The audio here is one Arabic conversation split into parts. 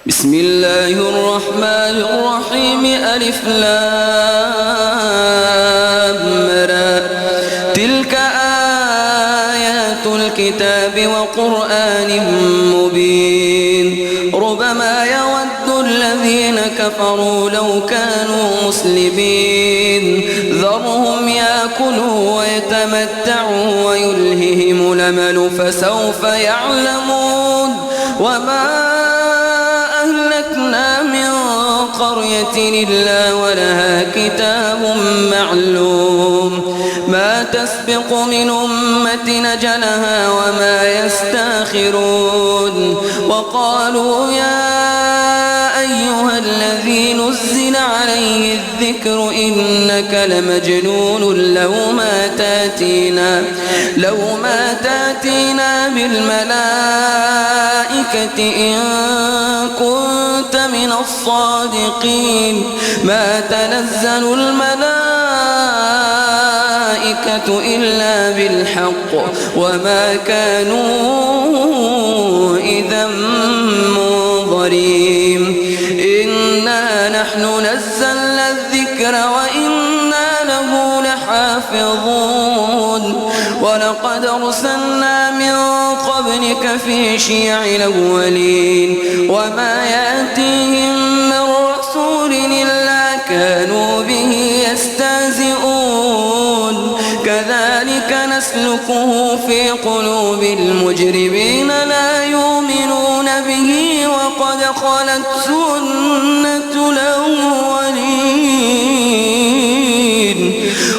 بسم الله الرحمن الرحيم ألف لام را تلك آيات الكتاب وقرآن مبين ربما يود الذين كفروا لو كانوا مسلمين ذرهم يأكلوا ويتمتعوا ويلههم الأمل فسوف يعلمون وما أهلكنا من قرية إلا ولها كتاب معلوم ما تسبق من أمة أجلها وما يستاخرون وقالوا يا أيها الذي نزل عليه الذكر إنك لمجنون لو ما تاتينا بالملائكة إن كنت من الصادقين ما تنزل الملائكة إلا بالحق وما كانوا إذا منظرين إنا نحن نزلنا الذكر وإنا له لحافظون ولقد أرسلنا من قبلك في شيع الأولين وما يأتيهم من رسول إلا كانوا به يستهزئون كذلك نسلكه في قلوب المجرمين لا يؤمنون به وقد خلت سنة الأولين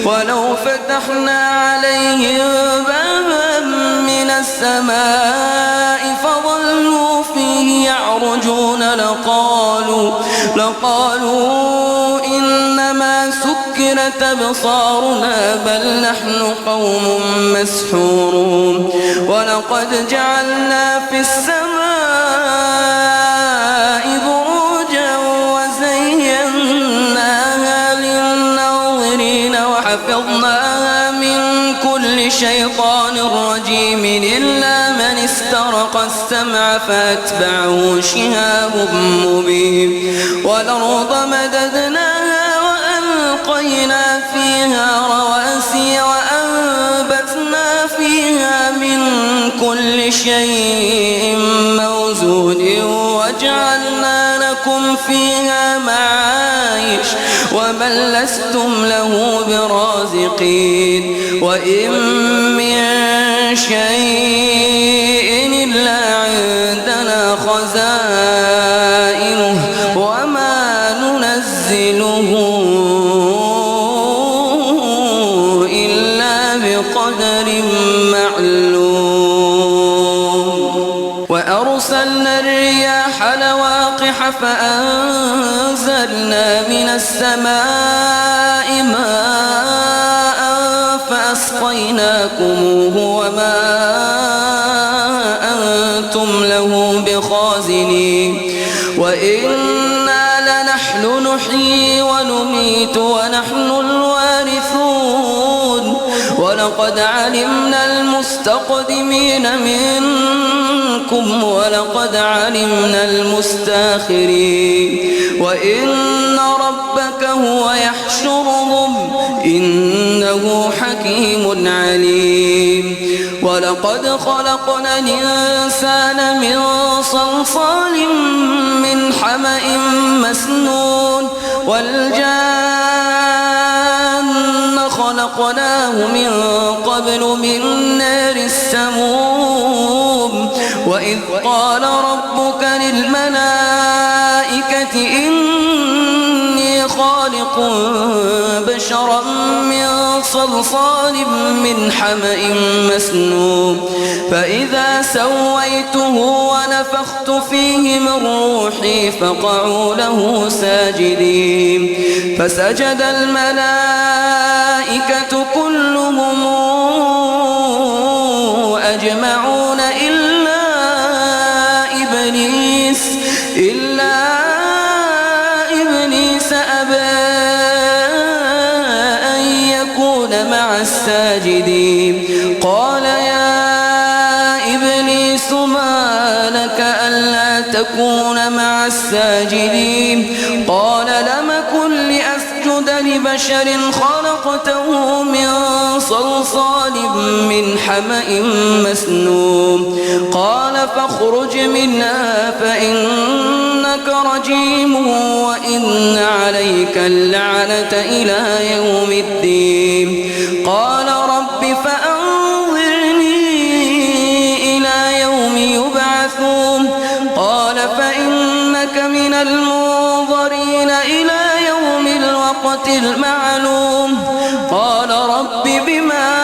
ولو فتحنا عليهم بابا من السماء فظلوا فيه يعرجون لقالوا إنما سكرت أبصارنا بل نحن قوم مسحورون ولقد جعلنا في السماء بروجا وزيناها للناظرين وحفظناها من كل شيطان رجيم إلا من استرق السمع فأتبعه شهاب مبين والأرض مددناها وألقينا فيها رواسي وأنبتنا فيها من كل شيء موزون وجعلنا لكم فيها معايش ومن لستم له برازقين وإن من شيء إلا عندنا خزائنه وما ننزله إلا بقدر معلوم وأرسلنا الرياح لواقح فأنزلنا من السماء ماء فأسقيناكموه وما أنتم له بخازنين وإنا لنحن نحيي ونميت ونحن الوارثون ولقد علمنا المستقدمين منكم ولقد علمنا المستاخرين وإن ربك هو يحشرهم إنه حكيم عليم ولقد خلقنا الإنسان من صلصال من حمأ مسنون والجان خلقناه من قبل من نار السموم وإذ قال ربك للملائكة إني خالق بشرا من صلصال من حمأ مسنون فإذا سويته ونفخت فيه من روحي فقعوا له ساجدين فسجد الملائكة كلهم أجمعون إلا إبليس أبى أن يكون مع الساجدين قال يا إبليس ما لك ألا تكون مع الساجدين قال لم كن لأسجد لبشر خلقته من صلصال من حمأ مسنون قال فاخرج منها فإنك رجيم وإن عليك اللعنة إلى يوم الدين قال رب فأنظرني إلى يوم يبعثون قال فإنك من المنظرين إلى يوم الوقت المعلوم قال رب بما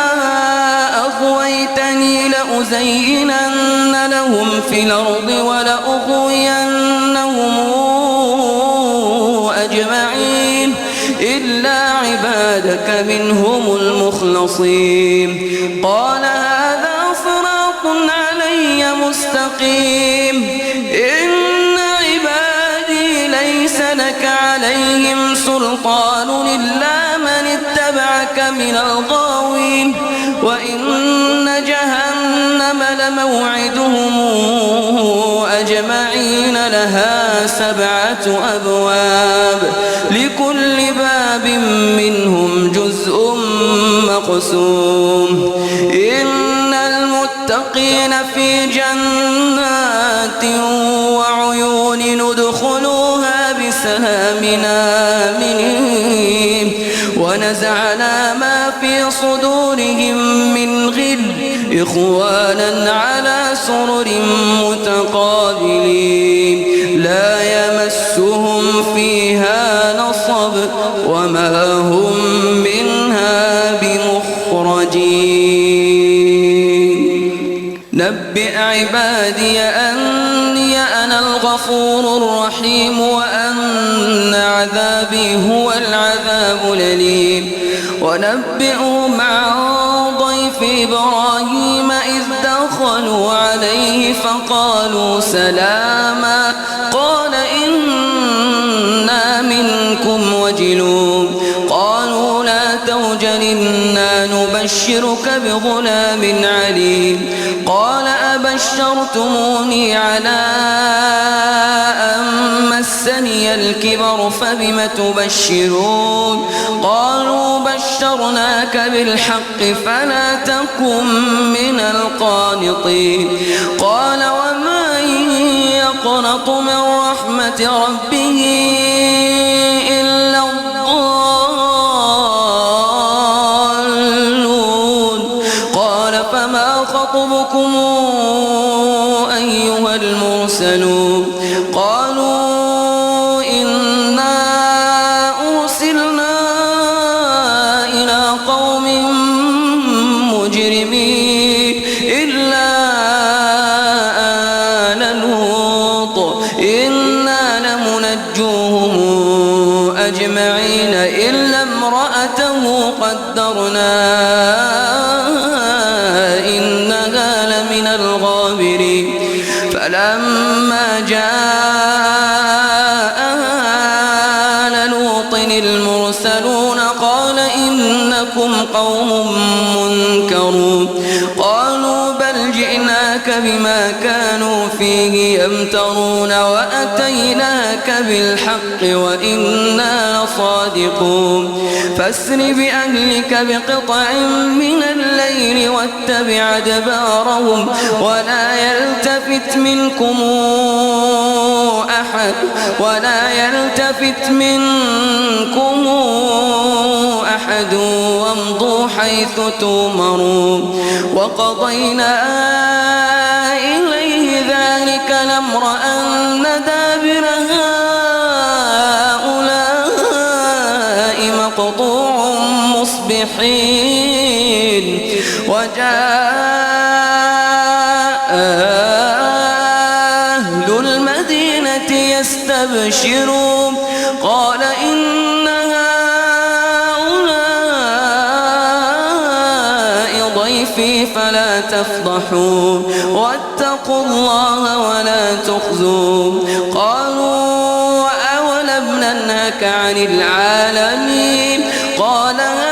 أغويتني لأزينن لهم في الأرض ولأغوينهم أجمعين إلا عبادك منهم المخلصين قال هذا صراط علي مستقيم إن عبادي ليس لك عليهم سلطان إلا من اتبعك من الغاوين وإن جهنم لموعدهم أجمعين لها 7 أبواب لكل باب منهم جزء مقسوم إن المتقين في جنات وعيون ندخلوها بسلام آمنين ونزعنا ما في صدورهم من غل إخوانا على سرر متقابلين لا يمسهم فيها نصب وما هم منها بمخرجين نبئ عبادي أني أنا الغفور الرحيم وأن عذابي هو العذاب الأليم ونبئهم عن ضيف إبراهيم إذ دخلوا عليه فقالوا سلاما قال إنا منكم وجلون قالوا لا توجل إنا نبشرك بغلام عليم قال أبشرتموني على أن مسني الكبر فبم تبشرون قالوا بشرناك بالحق فلا تكن من القانطين قال ومن يقنط من رحمة ربه إلا الضالون قال فما خطبكم أيها المرسلون قالوا إنا أرسلنا إلى قوم مجرمين إلا آل لوط إنا لمنجوهم أجمعين إلا امرأته قدرنا إنها لمن الغابرين فلما جاء آل لوط المرسلون قال إنكم قوم منكرون قالوا بل جئناك بما كانوا فيه يمترون وأتيناك بالحق وإنا لصادقون فاسر بأهلك بقطع من الليل واتبع أدبارهم ولا يلتفت منكم أحد وامضوا حيث تؤمرون وقضينا إليه ذلك الأمر أن دابر هؤلاء مقطوع مصبحين وجاء أهل المدينة يستبشرون قال إن هؤلاء ضيفي فلا تفضحون واتقوا الله ولا تخزون قالوا أولم ننهك عن العالمين قال هؤلاء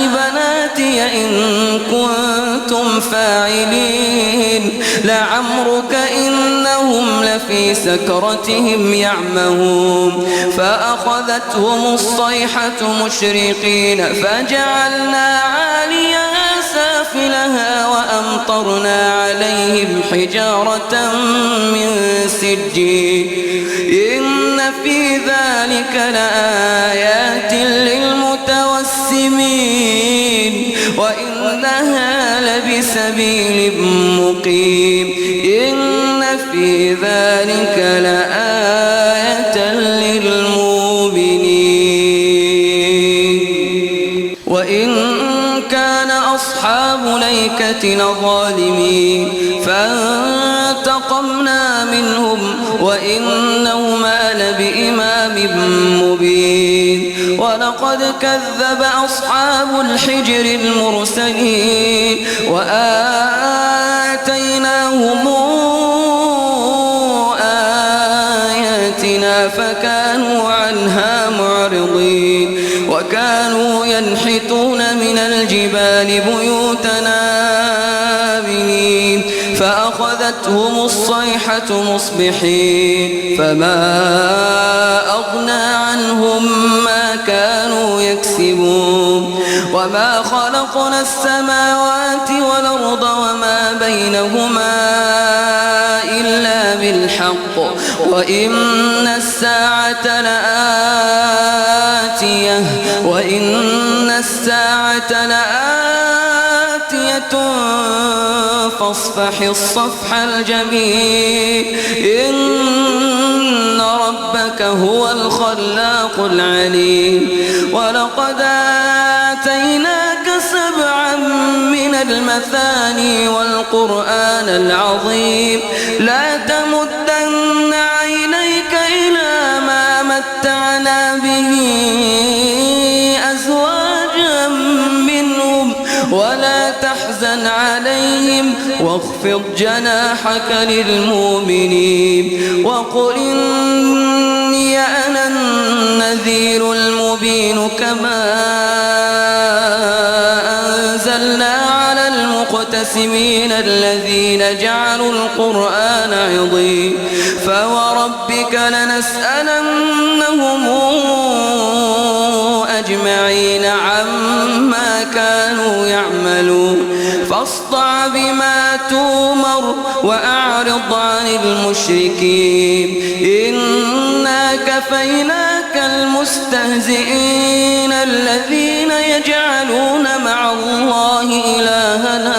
بناتي إن كنتم فاعلين لعمرك إنهم لفي سكرتهم يعمهون فأخذتهم الصيحة مشرقين فجعلنا عاليها سافلها وأمطرنا عليهم حجارة من سجيل إن في ذلك لآيات للمتوسمين وإنها لبسبيل مقيم إن في ذلك لآية للمؤمنين وإن كان أصحاب ليكة ظالمين فانتقمنا منهم وإنهما لبإمام مبين ولقد كذب أصحاب الحجر المرسلين وآتيناهم آياتنا فكانوا عنها معرضين وكانوا ينحتون من الجبال بيوتنا آمنين فأخذتهم الصيحة مصبحين فما أغنى عنهم ما كانوا يكسبون وما خلقنا السماوات والأرض وما بينهما إلا بالحق وإن الساعة لآتية فاصفح الصفح الجميل إن ربك هو الخلاق العليم ولقد آتيناك 7 من المثاني والقرآن العظيم لا تمدن عينيك إلى ما متعنا به أزواجا منهم ولا تحزن عليهم واخفض جناحك للمؤمنين وقل إني أنا النذير المبين كما أنزلنا على المقتسمين الذين جعلوا القرآن عضين فوربك لنسألنهم أجمعين عما كانوا يعملون فاصدع بما تؤمر وأعرض عن المشركين إنا كفيناك المستهزئين الذين يجعلون مع الله إلها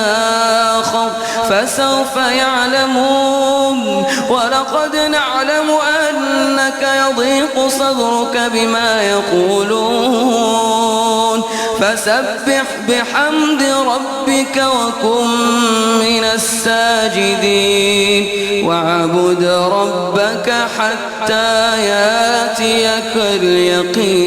آخر فسوف يعلمون ولقد نعلم أنك يضيق صدرك بما يقولون فسبح بحمد ربك وكن من الساجدين واعبد ربك حتى ياتيك اليقين